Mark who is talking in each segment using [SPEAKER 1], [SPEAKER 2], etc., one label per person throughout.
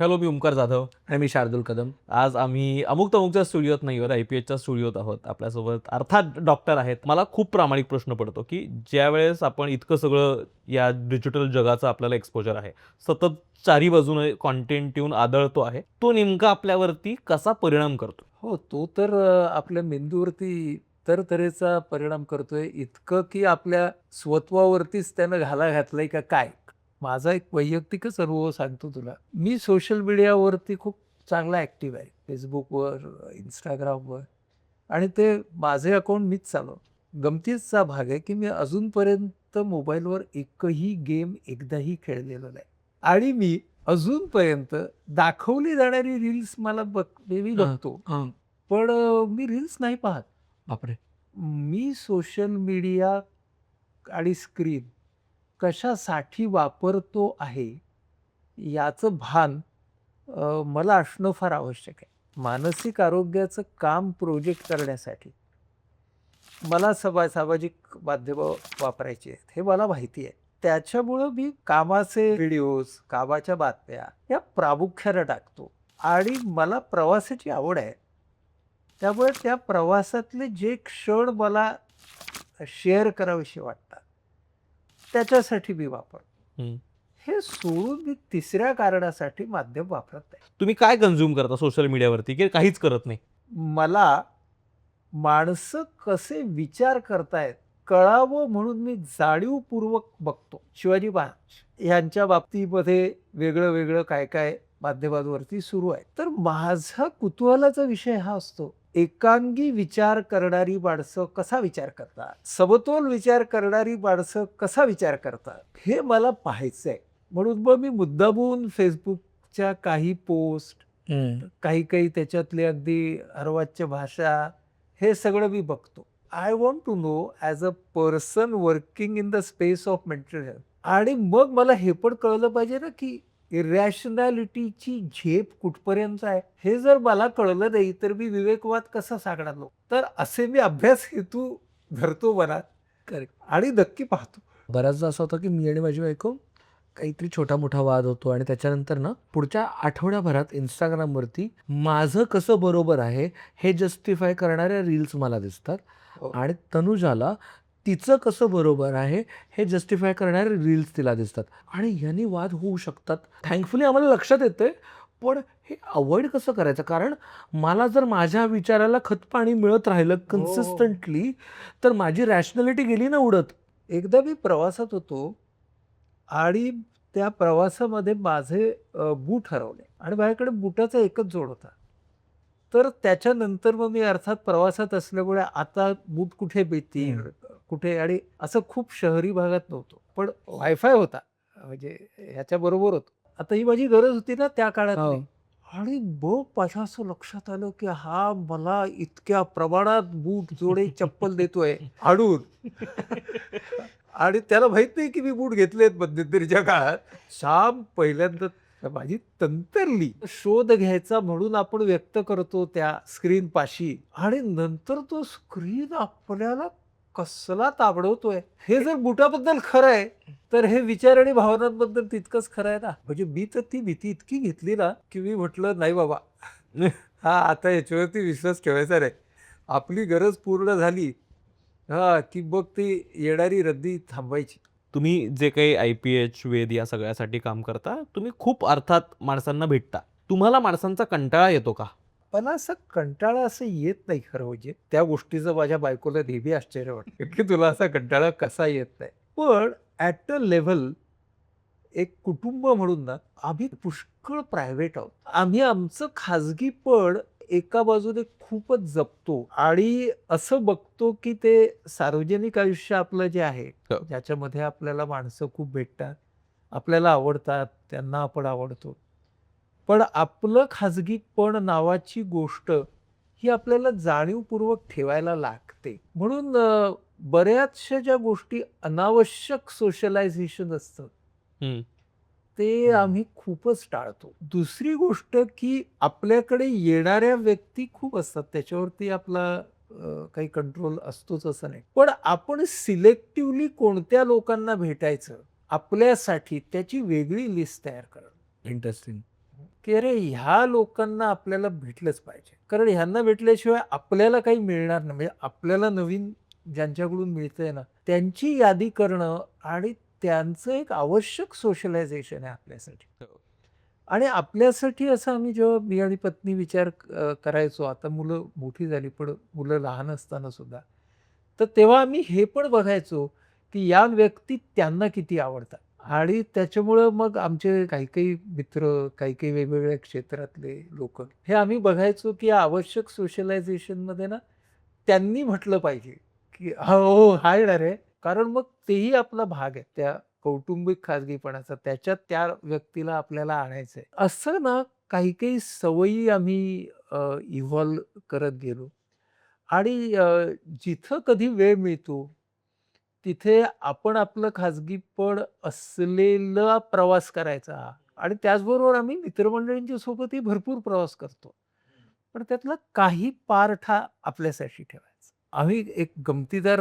[SPEAKER 1] Hello, मी ओमकार जाधव.
[SPEAKER 2] आणि मी शार्दुल कदम.
[SPEAKER 1] आज आम्ही अमुक तमुकच्या स्टुडिओत नाही आहोत, IPHच्या स्टुडिओत आहोत. आपल्यासोबत अर्थात डॉक्टर आहेत. मला खूप प्रामाणिक प्रश्न पडतो, की ज्यावेळेस आपण इतकं सगळं या डिजिटल जगाचं आपल्याला एक्सपोजर आहे, सतत चारी बाजूने कंटेंट येऊन आदळतो आहे, तो नेमका आपल्यावरती कसा परिणाम करतो?
[SPEAKER 2] हो, तो तर आपल्या मेंदूवरती तऱ्हेचा परिणाम करतोय, इतकं की आपल्या स्वत्वावरतीच त्यानं घाला घातलाय का काय? माझा एक वैयक्तिकच अनुभव सांगतो तुला. मी सोशल मीडियावरती खूप चांगला ॲक्टिव्ह आहे. Facebookवर, Instagramवर आणि ते माझे अकाउंट मीच चालवतो. गमतीचा भाग आहे, की मी अजूनपर्यंत मोबाईलवर एकही गेम एकदाही खेळलेलो नाही. आणि मी अजूनपर्यंत दाखवली जाणारी रील्स मी
[SPEAKER 1] हां,
[SPEAKER 2] बघतो.
[SPEAKER 1] हां.
[SPEAKER 2] पण मी रील्स नाही पाहत.
[SPEAKER 1] बापरे!
[SPEAKER 2] मी सोशल मीडिया आणि स्क्रीन कशासाठी वापरतो आहे, याचं भान मला असणं फार आवश्यक आहे. मानसिक आरोग्याचं काम प्रोजेक्ट करण्यासाठी मला सामाजिक माध्यमं वापरायची आहेत, हे मला माहिती आहे. त्याच्यामुळं मी कामाचे व्हिडिओज, कामाच्या बातम्या या प्रामुख्यानं टाकतो आणि मला प्रवासाची आवड आहे. त्यामुळे त्या प्रवासातले जे क्षण मला शेअर करावेसे वाटतात, त्याच्यासाठी मी वापरतो.
[SPEAKER 1] हं.
[SPEAKER 2] हे सोडून मी तिसऱ्या कारणासाठी माध्यम वापरत नाही.
[SPEAKER 1] तुम्ही काय कन्झ्युम करता सोशल मीडियावरती, की काहीच करत नाही?
[SPEAKER 2] मला माणसं कसे विचार करतायत कळावं म्हणून मी जाणीवपूर्वक बघतो. शिवाजी महाराज यांच्या बाबतीमध्ये वेगळं-वेगळं काय-काय माध्यमांवरती सुरू आहे. तर माझा कुतूहलाचा विषय हा असतो, एकांगी विचार करणारी माणसं कसा विचार करतात? समतोल विचार करणारी माणसं कसा विचार करतात? हे मला पाहायचंय. म्हणून मग मी मुद्दामून Facebookच्या काही पोस्ट, काही-काही त्याच्यातले अगदी अर्वाच्य भाषा हे सगळं मी बघतो. I want to know as a person working in the space of mental health आणि मग मला हे पण कळलं पाहिजे ना, की इरॅशनॅलिटीची झेप कुठपर्यंत आहे. हे जर मला कळलं नाही, तर मी विवेकवाद कसा सांगणार लोक? तर असे मी अभ्यास हेतू धरतो मनात करेक्ट आणि नक्की पाहतो. बऱ्याचदा असं होतं, की मी आणि माझी बायको काहीतरी छोटा-मोठा वाद होतो आणि त्याच्यानंतर ना, पुढच्या आठवड्याभरात Instagramवरती माझं कसं बरोबर आहे, हे जस्टिफाय करणाऱ्या रील्स मला दिसतात
[SPEAKER 1] हो.
[SPEAKER 2] आणि तनुजाला तिचं कसं बरोबर आहे, हे जस्टिफाय करणारे रील्स तिला दिसतात आणि ह्यानी वाद होऊ शकतात. थँकफुली आम्हाला लक्षात येतंय, पण हे अव्हॉइड कसं करायचं? कारण मला जर माझ्या विचाराला खतपाणी मिळत राहिलं कन्सिस्टंटली, तर माझी रॅशनॅलिटी गेली ना उडत. एकदा मी प्रवासात होतो आणि त्या प्रवासामध्ये माझे बूट हरवले आणि माझ्याकडे बुटाचा एकच जोड होता. तर त्याच्यानंतर मग मी अर्थात प्रवासात असल्यामुळे आता बूट कुठे मिळतील, कुठे आणि असं खूप शहरी भागात नव्हतो. पण वायफाय होता. म्हणजे ह्याच्याबरोबर होतो. आता ही माझी गरज होती ना त्या काळातली. आणि मग माझ्या असं लक्षात आलं, की हा मला इतक्या प्रमाणात बूट जोडे चप्पल देतोय आणून. आणि त्याला माहीत नाही, की मी बूट घेतलेत मध्यंतरीच्या काळात. श्याम पहिल्यांदा माझी तंतरली. शोध घ्यायचा म्हणून आपण व्यक्त करतो त्या स्क्रीनपाशी आणि नंतर तो स्क्रीन आपल्याला कसला ताबडवतोय. हे जर बुटाबद्दल खरं आहे, तर हे विचार आणि भावनांबद्दल तितकंच खरं आहे ना. म्हणजे मी तर ती भीती इतकी घेतली ना, की मी म्हटलं, "नाही बाबा, हां, आता याच्यावरती विश्वास ठेवायचा नाही. आपली गरज पूर्ण झाली हां, की मग ती येणारी रद्दी थांबवायची."
[SPEAKER 1] तुम्ही जे काही IPH, वेद या सगळ्यासाठी काम करता, तुम्ही खूप अर्थात माणसांना भेटता. तुम्हाला माणसांचा कंटाळा येतो का?
[SPEAKER 2] मला असं कंटाळा असं येत नाही खरं म्हणजे. त्या गोष्टीचं माझ्या बायकोला नेहमी आश्चर्य वाटतं, की तुला असा कंटाळा कसा येत नाही. पण ॲट अ लेव्हल एक कुटुंब म्हणून ना, आम्ही पुष्कळ प्रायव्हेट आहोत. आम्ही आमचं खाजगीपण एका बाजूने खूपच जपतो आणि असं बघतो, की ते सार्वजनिक आयुष्य आपलं जे आहे,
[SPEAKER 1] हो.
[SPEAKER 2] ज्याच्यामध्ये आपल्याला माणसं खूप भेटतात, आपल्याला आवडतात, त्यांना आपण आवडतो. पण आपलं खाजगीपण नावाची गोष्ट ही आपल्याला जाणीवपूर्वक ठेवायला लागते. म्हणून बऱ्याचशा ज्या गोष्टी अनावश्यक सोशलायझेशन असतं,
[SPEAKER 1] हं.
[SPEAKER 2] ते आम्ही खूपच टाळतो. दुसरी गोष्ट की आपल्याकडे येणाऱ्या व्यक्ती खूप असतात. त्याच्यावरती आपला काही कंट्रोल असतोच असं नाही. पण आपण सिलेक्टिव्हली कोणत्या लोकांना भेटायचं आपल्यासाठी त्याची वेगळी लिस्ट तयार करणं. इंटरेस्टिंग.
[SPEAKER 3] की अरे ह्या लोकांना आपल्याला भेटलंच पाहिजे. कारण ह्यांना भेटल्याशिवाय आपल्याला काही मिळणार नाही. म्हणजे आपल्याला नवीन ज्यांच्याकडून मिळतंय ना, त्यांची यादी करणं आणि त्यांचं एक आवश्यक सोशलायझेशन आहे आपल्यासाठी.
[SPEAKER 1] हो.
[SPEAKER 3] आणि आपल्यासाठी असं आम्ही जेव्हा मी आणि पत्नी विचार करायचो, आता मुलं मोठी झाली, पण मुलं लहान असताना सुद्धा. तर तेव्हा आम्ही हे पण बघायचो, की या व्यक्ती त्यांना किती आवडतात. आणि त्याच्यामुळं मग आमचे काही-काही मित्र, काही-काही वेगवेगळ्या क्षेत्रातले लोकं, हे आम्ही बघायचो, की या आवश्यक सोशलायझेशनमध्ये ना, त्यांनी म्हटलं पाहिजे, की "हो, हा येणार आहे." कारण मग तेही आपला भाग आहे त्या कौटुंबिक खाजगीपणाचा. त्याच्यात त्या व्यक्तीला आपल्याला आणायचंय. असं ना काही-काही सवयी आम्ही इव्हॉल्व करत गेलो आणि जिथं कधी वेळ मिळतो, तिथे आपण आपलं खाजगीपण असलेला प्रवास करायचा आणि त्याचबरोबर आम्ही मित्रमंडळींच्या सोबतही भरपूर प्रवास करतो. पण त्यातला काही पार्ट हा आपल्यासाठी ठेवायचा. आम्ही एक गमतीदार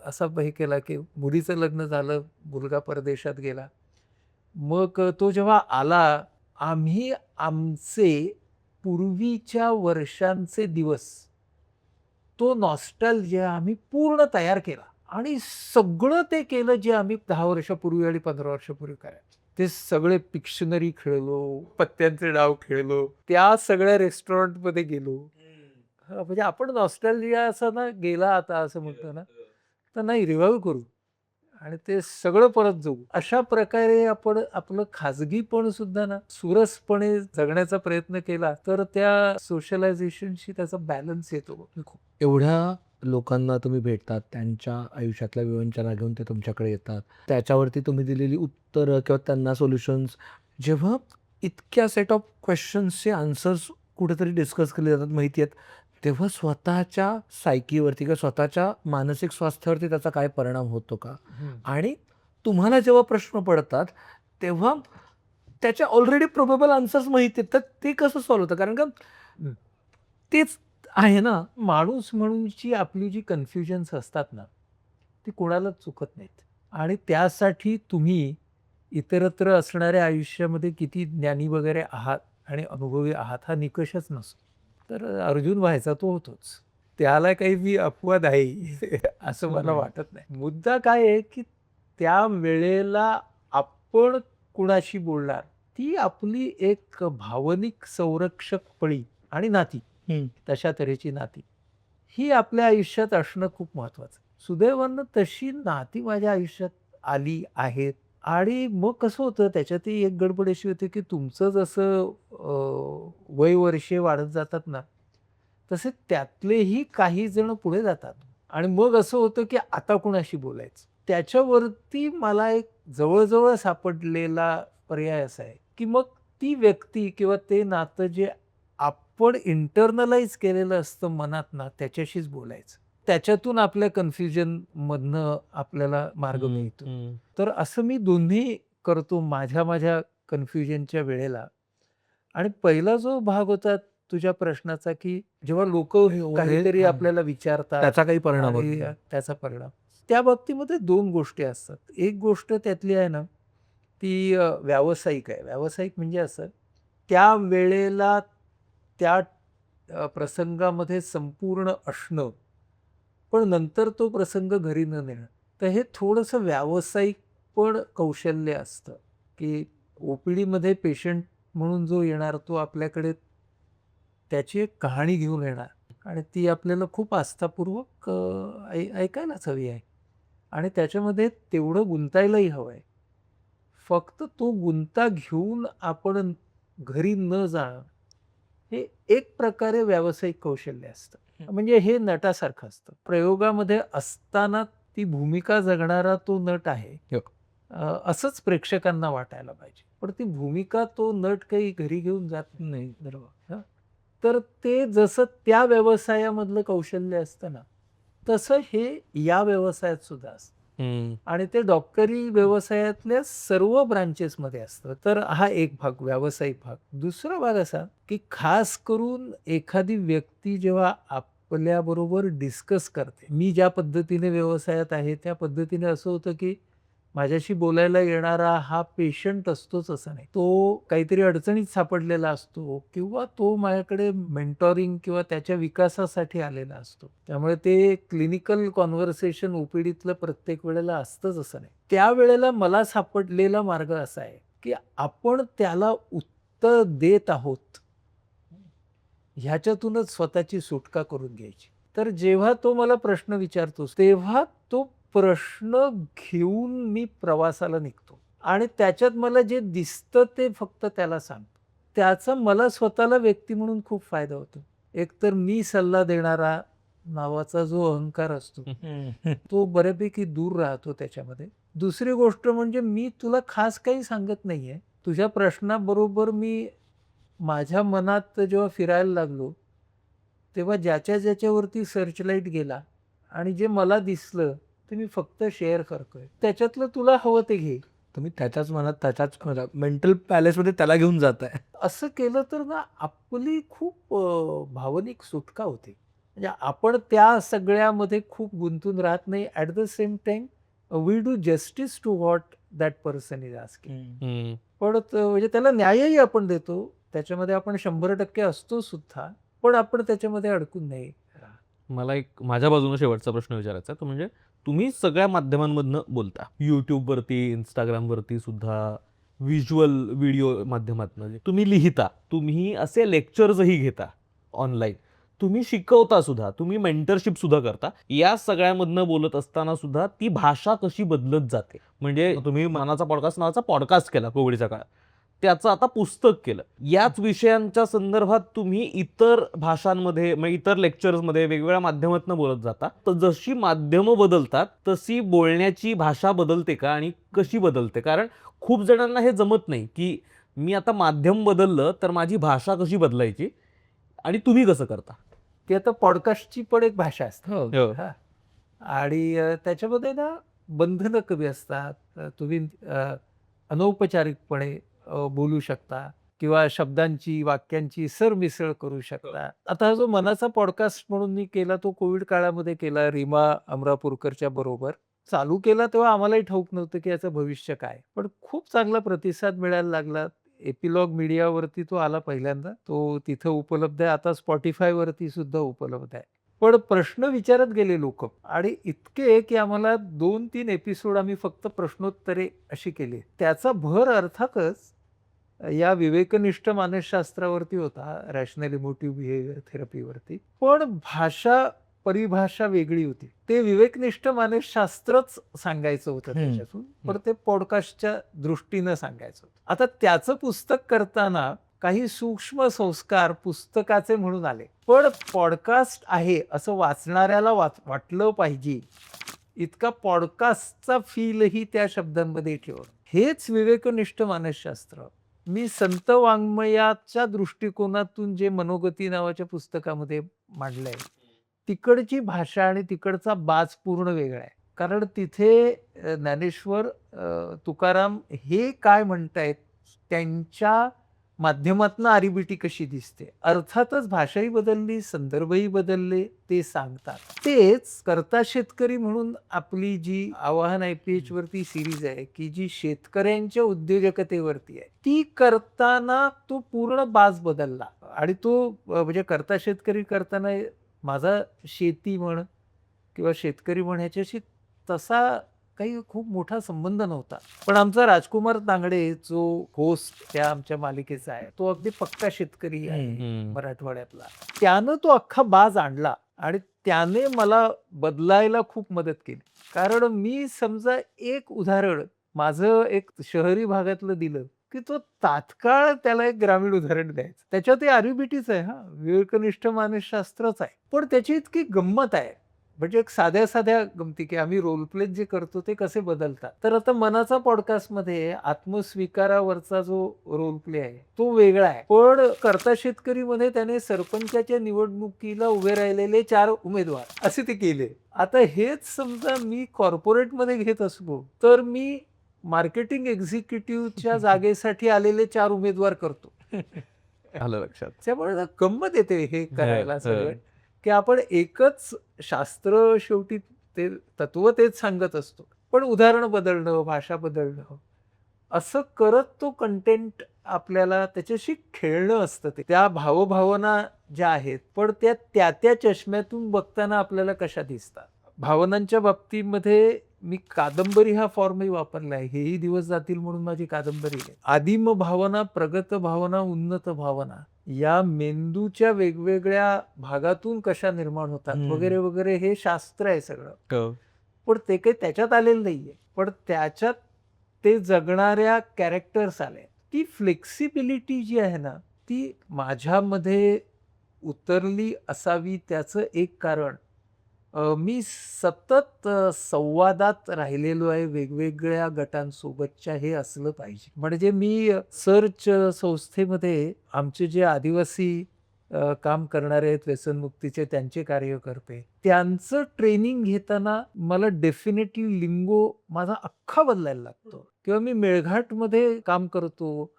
[SPEAKER 3] असा हे केला, की मुलीचं लग्न झालं, मुलगा परदेशात गेला. मग तो जेव्हा आला, आम्ही आमचे पूर्वीच्या वर्षांचे दिवस, तो नॉस्टॅल्जिया आम्ही पूर्ण तयार केला आणि सगळं ते केलं जे आम्ही 10 वर्षापूर्वी आणि 15 वर्षापूर्वी करायचो. ते सगळे पिक्शनरी खेळलो, पत्त्यांचे डाव खेळलो, त्या सगळ्या रेस्टॉरंटमध्ये गेलो. हां, म्हणजे आपण नॉस्टॅल्जिया असा ना गेला आता असं म्हणतो ना, तर नाही रिवाईव्ह करू. आणि ते सगळं परत जगू. अशा प्रकारे आपण आपलं खाजगीपण सुद्धा ना सुरसपणे जगण्याचा प्रयत्न केला, तर त्या सोशलायझेशनशी त्याचा बॅलन्स येतो.
[SPEAKER 2] एवढ्या लोकांना तुम्ही भेटतात, त्यांच्या आयुष्यातल्या विवंचना घेऊन ते तुमच्याकडे येतात. त्याच्यावरती तुम्ही दिलेली उत्तरं किंवा त्यांना सोल्युशन्स जेव्हा इतक्या सेट ऑफ क्वेशन्सचे आन्सर्स कुठेतरी डिस्कस केले जातात माहिती आहेत, तेव्हा स्वतःच्या सायकीवरती किंवा स्वतःच्या मानसिक स्वास्थ्यावरती त्याचा काय परिणाम होतो का?
[SPEAKER 3] हं.
[SPEAKER 2] आणि तुम्हाला जेव्हा प्रश्न पडतात, तेव्हा त्याच्या ऑलरेडी प्रोबेबल आन्सर्स माहिती आहेत, तर ते कसं सॉल्व्ह होतं? कारण का
[SPEAKER 3] हं.
[SPEAKER 2] तेच आहे ना.
[SPEAKER 3] माणूस म्हणूनची आपली जी कन्फ्युजन्स असतात ना, ती कोणालाच चुकत नाहीत. आणि त्यासाठी तुम्ही इतरत्र असणाऱ्या आयुष्यामध्ये किती ज्ञानी वगैरे आहात आणि अनुभवी आहात हा निकषच नसतो. तर अर्जुन व्हायचा तो होतोच. त्याला काही मी अपवाद आहे असं मला
[SPEAKER 1] हं.
[SPEAKER 3] वाटत नाही. मुद्दा काय आहे, की त्या वेळेला आपण कुणाशी बोलणार, ती आपली एक भावनिक संरक्षक फळी आणि नाती.
[SPEAKER 2] हं.
[SPEAKER 3] तशा तऱ्हेची नाती. ही आपल्या आयुष्यात असणं खूप महत्वाचं आहे. सुदैवानं तशी नाती माझ्या आयुष्यात आली आहेत आणि मग कसं होतं त्याच्यातही एक गडबड अशी होते, की तुमचं जसं वय वर्षे वाढत जातात ना, तसे त्यातलेही काही जण पुढे जातात आणि मग असं होतं, की आता कुणाशी बोलायचं? त्याच्यावरती मला एक जवळ सापडलेला पर्याय असा आहे, की मग ती व्यक्ती किंवा ते नातं जे आपण इंटरनलाइज केलेलं असतं मनात ना, त्याच्याशीच बोलायचं. त्याच्यातून आपल्या कन्फ्युजनमधनं आपल्याला मार्ग
[SPEAKER 1] हं,
[SPEAKER 3] मिळतो.
[SPEAKER 1] हं.
[SPEAKER 3] तर असं मी दोन्ही करतो माझ्या कन्फ्युजनच्या वेळेला. आणि पहिला जो भाग होता तुझ्या प्रश्नाचा, की जेव्हा लोकं
[SPEAKER 2] एवढे
[SPEAKER 3] काहीतरी
[SPEAKER 2] हां.
[SPEAKER 3] आपल्याला विचारतात
[SPEAKER 2] त्याचा काही परिणाम होत
[SPEAKER 3] आणि
[SPEAKER 2] नाही.
[SPEAKER 3] त्याचा परिणाम. त्या बाबतीमध्ये 2 गोष्टी असतात. एक गोष्ट त्यातली आहे ना, ती व्यावसायिक आहे. व्यावसायिक म्हणजे असं, त्या वेळेला त्या प्रसंगामध्ये संपूर्ण असणं, पण नंतर तो प्रसंग घरी न नेणं. तर हे थोडंसं व्यावसायिक पण कौशल्य असतं, की ओ-पी-डीमध्ये पेशंट म्हणून जो येणार तो आपल्याकडे त्याची एक कहाणी घेऊन येणार आणि ती आपल्याला खूप आस्थापूर्वक ऐकायलाच हवी आहे आणि त्याच्यामध्ये तेवढं गुंतायलाही हवं आहे. फक्त तो गुंता घेऊन आपण घरी न जाणं, हे एक प्रकारे व्यावसायिक कौशल्य असतं.
[SPEAKER 2] हं.
[SPEAKER 3] म्हणजे हे नटासारखं असतं. प्रयोगामध्ये असताना ती भूमिका जगणारा तो नट आहे.
[SPEAKER 2] हो.
[SPEAKER 3] असंच प्रेक्षकांना वाटायला पाहिजे. पण ती भूमिका तो नट काही घरी घेऊन जात नाही. बरोबर. हं. तर ते जसं त्या व्यवसायामधलं कौशल्य असतं ना, तसं हे या व्यवसायात सुद्धा असतं.
[SPEAKER 1] हं.
[SPEAKER 3] आणि ते डॉक्टरी व्यवसायातल्या सर्व ब्रांचेसमध्ये असतं. तर हा एक भाग, व्यावसायिक भाग. दुसरा भाग असा, की खास करून एखादी व्यक्ती जेव्हा आपल्याबरोबर डिस्कस करते. मी ज्या पद्धतीने व्यवसायात आहे, त्या पद्धतीने असं होतं, की माझ्याशी बोलायला येणारा हा पेशंट असतोच असं नाही. तो काहीतरी अडचणीत सापडलेला असतो किंवा तो माझ्याकडे मेंटॉरिंग किंवा त्याच्या विकासासाठी आलेला असतो. त्यामुळे ते क्लिनिकल कॉन्व्हर्सेशन ओपीडीतलं प्रत्येक वेळेला असतंच असं नाही. त्यावेळेला मला सापडलेला मार्ग असा आहे, की आपण त्याला उत्तर देत आहोत, ह्याच्यातूनच स्वतःची सुटका करून घ्यायची. तर जेव्हा तो मला प्रश्न विचारतोस, तेव्हा तो प्रश्न घेऊन मी प्रवासाला निघतो आणि त्याच्यात मला जे दिसतं ते फक्त त्याला सांगतो. त्याचा मला स्वतःला व्यक्ती म्हणून खूप फायदा होतो. एकतर मी सल्ला देणारा नावाचा जो अहंकार असतो, तो बऱ्यापैकी दूर राहतो त्याच्यामध्ये. दुसरी गोष्ट म्हणजे मी तुला खास काही सांगत नाहीये. तुझ्या प्रश्नाबरोबर मी माझ्या मनात जेव्हा फिरायला लागलो, तेव्हा ज्याच्यावरती सर्चलाईट गेला आणि जे मला दिसलं, ते मी फक्त शेअर करतोय. त्याच्यातलं तुला हवं ते घे.
[SPEAKER 2] तुम्ही त्याच्याच मनात त्याच्याच मेंटल पॅलेसमध्ये त्याला घेऊन जाताय.
[SPEAKER 3] असं केलं तर ना आपली खूप भावनिक सुटका होते. म्हणजे आपण त्या सगळ्यामध्ये खूप गुंतून राहत नाही. At the same time we do justice to what that person is asking. पण म्हणजे त्याला न्यायही आपण देतो. त्याच्यामध्ये आपण 100% असतो सुद्धा. पण आपण त्याच्यामध्ये अडकून नाही राहत.
[SPEAKER 1] मला एक माझ्या बाजूने शेवटचा प्रश्न विचारायचा आहे तो म्हणजे तुम्ही सगळ्या माध्यमांमधनं बोलता यूट्यूबवरती इंस्टाग्रामवरती सुद्धा व्हिज्युअल व्हिडिओ माध्यमातनं तुम्ही लिहिता तुम्ही असे लेक्चर्सही घेता ऑनलाईन तुम्ही शिकवता सुद्धा तुम्ही मेंटरशिप सुद्धा करता या सगळ्यामधनं बोलत असताना सुद्धा ती भाषा कशी बदलत जाते म्हणजे तुम्ही मनाचा पॉडकास्ट नावाचा पॉडकास्ट केला कोविडच्या काळात त्याचं आता पुस्तक केलं याच विषयांच्या संदर्भात तुम्ही इतर भाषांमध्ये म्हणजे इतर लेक्चर्समध्ये वेगवेगळ्या माध्यमातून बोलत जाता तर जशी माध्यमं बदलतात तशी बोलण्याची भाषा बदलते का आणि कशी बदलते कारण खूप जणांना हे जमत नाही की मी आता माध्यम बदललं तर माझी भाषा कशी बदलायची आणि तुम्ही कसं करता
[SPEAKER 3] ती आता पॉडकास्टची पण एक भाषा असते.
[SPEAKER 1] हो.
[SPEAKER 3] हां. आणि त्याच्यामध्ये ना बंधनं कमी असतात. तुम्ही अनौपचारिकपणे बोलू शकता किंवा शब्दांची, वाक्यांची सरमिसळ करू शकता. आता हा जो मनाचा पॉडकास्ट म्हणून मी केला तो कोविड काळामध्ये केला रीमा अमरापूरकरच्या बरोबर. चालू केला तेव्हा आम्हालाही ठाऊक नव्हतं की याचं भविष्य काय. पण खूप चांगला प्रतिसाद मिळायला लागला. एपिलॉग मीडियावरती तो आला पहिल्यांदा. तो तिथं उपलब्ध आहे. आता Spotifyवरती सुद्धा उपलब्ध आहे. पण प्रश्न विचारत गेले लोकं आणि इतके की आम्हाला 2-3 एपिसोड आम्ही फक्त प्रश्नोत्तरे अशी केली. त्याचा भर अर्थातच या विवेकनिष्ठ मानसशास्त्रावरती होता, रॅशनल इमोटिव्ह बिहेवियर थेरपीवरती. पण परिभाषा वेगळी होती. ते विवेकनिष्ठ मानसशास्त्रच सांगायचं होतं त्याच्यातून. पण ते पॉडकास्टच्या दृष्टीनं सांगायचं होतं. आता त्याचं पुस्तक करताना काही सूक्ष्म संस्कार पुस्तकाचे म्हणून आले. पण पॉडकास्ट आहे असं वाचणाऱ्याला वाटलं पाहिजे. इतका पॉडकास्टचा फीलही त्या शब्दांमध्ये ठेवणं. हेच विवेकनिष्ठ मानसशास्त्र. मी संत वाङ्मयाच्या दृष्टिकोनातून जे मनोगती नावाच्या पुस्तकामध्ये मांडलंय, तिकडची भाषा आणि तिकडचा बाज पूर्ण वेगळा आहे. कारण तिथे ज्ञानेश्वर, तुकाराम हे काय म्हणतायत, त्यांच्या माध्यमातनं आरिबिटी कशी दिसते. अर्थातच भाषाही बदलली, संदर्भही बदलले, ते सांगतात. तेच कर्ता शेतकरी म्हणून आपली जी आवाहन IPH वरती सिरीज आहे, की जी शेतकऱ्यांच्या उद्योजकतेवरती आहे. ती करताना तो पूर्ण बाज बदलला आणि तो म्हणजे कर्ता शेतकरी करताना माझा शेती म्हण किंवा शेतकरी म्हण ह्याच्याशी तसा काही खूप मोठा संबंध नव्हता. पण आमचा राजकुमार तांगडे जो होस्ट त्या आमच्या मालिकेचा आहे, तो अगदी पक्का शेतकरी आहे मराठवाड्यातला. त्यानं तो अख्खा बाज आणला आणि त्याने मला बदलायला खूप मदत केली. कारण मी समजा एक उदाहरण माझं एक शहरी भागातलं दिलं, की तो तात्काळ त्याला एक ग्रामीण उदाहरण द्यायचं. त्याच्यात ते आरिबिटीच आहे हां, विवेकनिष्ठ मानसशास्त्रच आहे. पण त्याची इतकी गंमत आहे. म्हणजे एक साध्या गमती की आम्ही रोल प्ले जे करतो ते कसे बदलतात. तर आता मनाचा पॉडकास्टमध्ये आत्मस्वीकारावरचा जो रोल प्ले आहे तो वेगळा आहे. पण कर्ता शेतकरीमध्ये त्याने सरपंचाच्या निवडणुकीला उभे राहिलेले 4 उमेदवार असे ते केले. आता हेच समजा मी कॉर्पोरेटमध्ये घेत असलो तर मी मार्केटिंग एक्झिक्युटिव्हच्या जागेसाठी आलेले 4 उमेदवार करतो.
[SPEAKER 1] आलं लक्षात
[SPEAKER 3] त्यामुळे गंमत येते हे करायला सगळं. की आपण एकच शास्त्र शेवटी ते तत्व तेच सांगत असतो. पण उदाहरण बदलणं, भाषा बदलणं, असं करत तो कंटेंट आपल्याला त्याच्याशी खेळणं असतं ते. त्या भावभावना ज्या आहेत, पण त्या त्या चष्म्यातून बघताना आपल्याला कशा दिसतात. भावनांच्या बाबतीमध्ये मी कादंबरी हा फॉर्मही वापरलाय. हेही दिवस जातील म्हणून माझी कादंबरी आहे. आदिम भावना, प्रगत भावना, उन्नत भावना या मेंदूच्या वेगवेगळ्या भागातून कशा निर्माण होतात वगैरे वगैरे हे शास्त्र आहे सगळं. पण ते काही त्याच्यात आलेलं नाहीये. पण त्याच्यात ते जगणाऱ्या कॅरेक्टर्स आले. ती फ्लेक्सिबिलिटी जी आहे ना, ती माझ्यामध्ये उतरली असावी त्याचं एक कारण मी सतत संवादात राहिलेलो आहे वेगवेगळ्या गटांसोबतच्या हे असलं पाहिजे. म्हणजे मी सर्च संस्थेमध्ये आमचे जे आदिवासी काम करणारे आहेत व्यसनमुक्तीचे त्यांचे कार्यकर्ते, त्यांचं ट्रेनिंग घेताना मला डेफिनेटली लिंगो माझा अख्खा बदलायला लागतो. किंवा मी मेळघाटमध्ये काम करतो,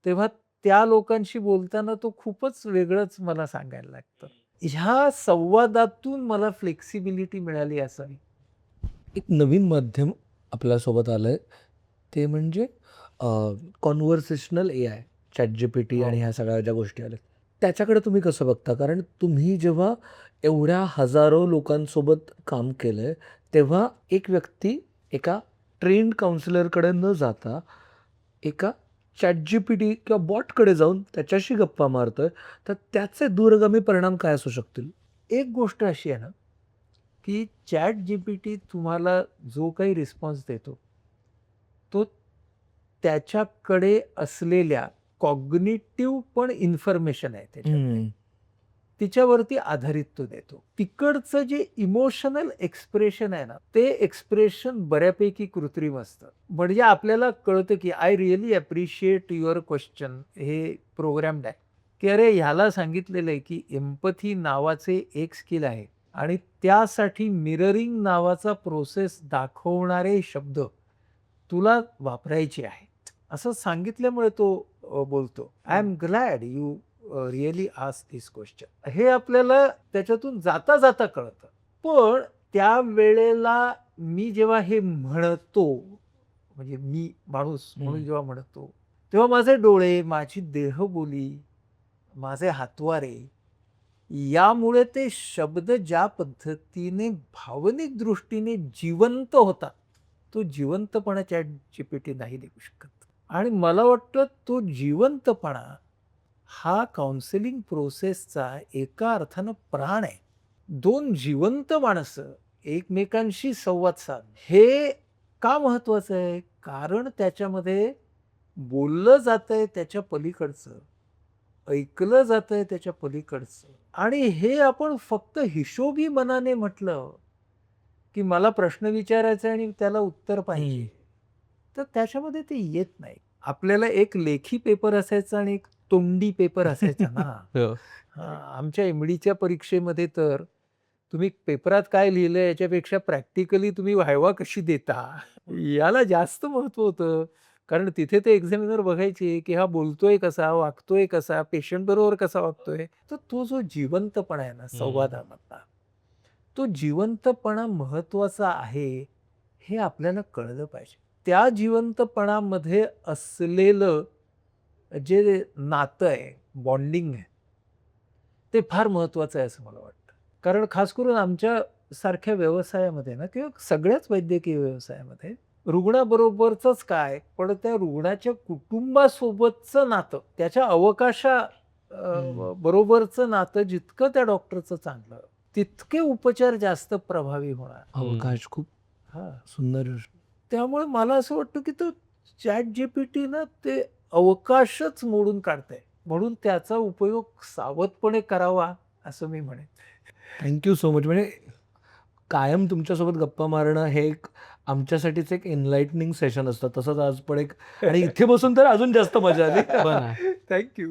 [SPEAKER 3] तेव्हा त्या लोकांशी बोलताना तो खूपच वेगळंच मला सांगायला लागतं. ह्या संवादातून मला फ्लेक्सिबिलिटी मिळाली असावी.
[SPEAKER 2] एक नवीन माध्यम आपल्यासोबत आलंय ते म्हणजे कॉन्व्हर्सेशनल AI, ChatGPT आणि
[SPEAKER 3] हो.
[SPEAKER 2] ह्या सगळ्या ज्या गोष्टी आल्यात. त्याच्याकडे तुम्ही कसं बघता? कारण तुम्ही जेव्हा एवढ्या हजारो लोकांसोबत काम केलंय, तेव्हा एक व्यक्ती एका ट्रेन्ड काउन्सिलरकडे न जाता एका ChatGPT किंवा बॉटकडे जाऊन त्याच्याशी गप्पा मारतोय, तर त्याचे दूरगामी परिणाम काय असू शकतील?
[SPEAKER 3] एक गोष्ट अशी आहे ना, की ChatGPT तुम्हाला जो काही रिस्पॉन्स देतो, तो त्याच्याकडे असलेल्या कॉग्निटिव्ह पण इन्फॉर्मेशन आहे त्याच्याकडे. तिच्यावरती आधारित तो देतो. तिकडचं जे इमोशनल एक्सप्रेशन आहे ना, ते एक्सप्रेशन बऱ्यापैकी कृत्रिम असतं. म्हणजे आपल्याला कळतं, की I really appreciate your question हे प्रोग्राम्ड आहे, की अरे ह्याला सांगितलेलं आहे, की एम्पॅथी नावाचे एक स्किल आहे आणि त्यासाठी मिररिंग नावाचा प्रोसेस दाखवणारे शब्द तुला वापरायचे आहेत. असं सांगितल्यामुळे तो बोलतो. I am glad you really ask this question. हे आपल्याला त्याच्यातून जाता जाता कळतं. पण त्यावेळेला मी जेव्हा हे म्हणतो, म्हणजे मी माणूस म्हणून जेव्हा म्हणतो, तेव्हा माझे डोळे, माझी देहबोली, माझे हातवारे यामुळे ते शब्द ज्या पद्धतीने भावनिक दृष्टीने जिवंत होतात, तो जिवंतपणा ChatGPT नाही देऊ शकत. आणि मला वाटतं तो जिवंतपणा हा काउन्सिलिंग प्रोसेसचा एका अर्थानं प्राण आहे. 2 जिवंत माणसं एकमेकांशी संवाद साधणं हे का महत्वाचं आहे? कारण त्याच्यामध्ये बोललं जातंय त्याच्या पलीकडचं, ऐकलं जातंय त्याच्या पलीकडचं आणि हे आपण फक्त हिशोबी मनाने म्हटलं, की मला प्रश्न विचारायचा आहे आणि त्याला उत्तर पाहिजे. तर त्याच्यामध्ये ते येत नाही. आपल्याला एक लेखी पेपर असायचा आणि एक तोंडी पेपर असायचा ना.
[SPEAKER 1] हो.
[SPEAKER 3] आमच्या MDच्या परीक्षेमध्ये तर तुम्ही पेपरात काय लिहिलंय याच्यापेक्षा प्रॅक्टिकली तुम्ही व्हायवा कशी देता, याला जास्त महत्त्व होतं. कारण तिथे ते एक्झामिनर बघायचे, की हा बोलतोय कसा, वागतोय कसा, पेशंट बरोबर कसा वागतोय. तर तो जो जिवंतपणा आहे ना संवादामधला, तो जिवंतपणा महत्त्वाचा आहे, हे आपल्याला कळलं पाहिजे. त्या जिवंतपणामध्ये असलेलं जे नातं आहे, बॉन्डिंग आहे, ते फार महत्त्वाचं आहे असं मला वाटतं. कारण खास करून आमच्या सारख्या व्यवसायामध्ये ना किंवा सगळ्याच वैद्यकीय व्यवसायामध्ये रुग्णाबरोबरचंच काय, पण त्या रुग्णाच्या कुटुंबासोबतचं नातं, त्याच्या बरोबरचं नातं जितकं त्या डॉक्टरचं चांगलं, तितके उपचार जास्त प्रभावी होणार.
[SPEAKER 2] अवकाश खूप
[SPEAKER 3] हां.
[SPEAKER 2] सुंदर.
[SPEAKER 3] त्यामुळे मला असं वाटतं, की तो ChatGPT ना ते अवकाशच मोडून काढतंय. म्हणून त्याचा उपयोग सावधपणे करावा असं मी म्हणेन.
[SPEAKER 2] Thank so much. म्हणजे कायम तुमच्यासोबत गप्पा मारणं हे एक आमच्यासाठीच एक एनलाइटनिंग सेशन असतं. तसंच आज पण एक आणि इथे बसून तर अजून जास्त मजा आली.
[SPEAKER 1] पण आहे.
[SPEAKER 3] थँक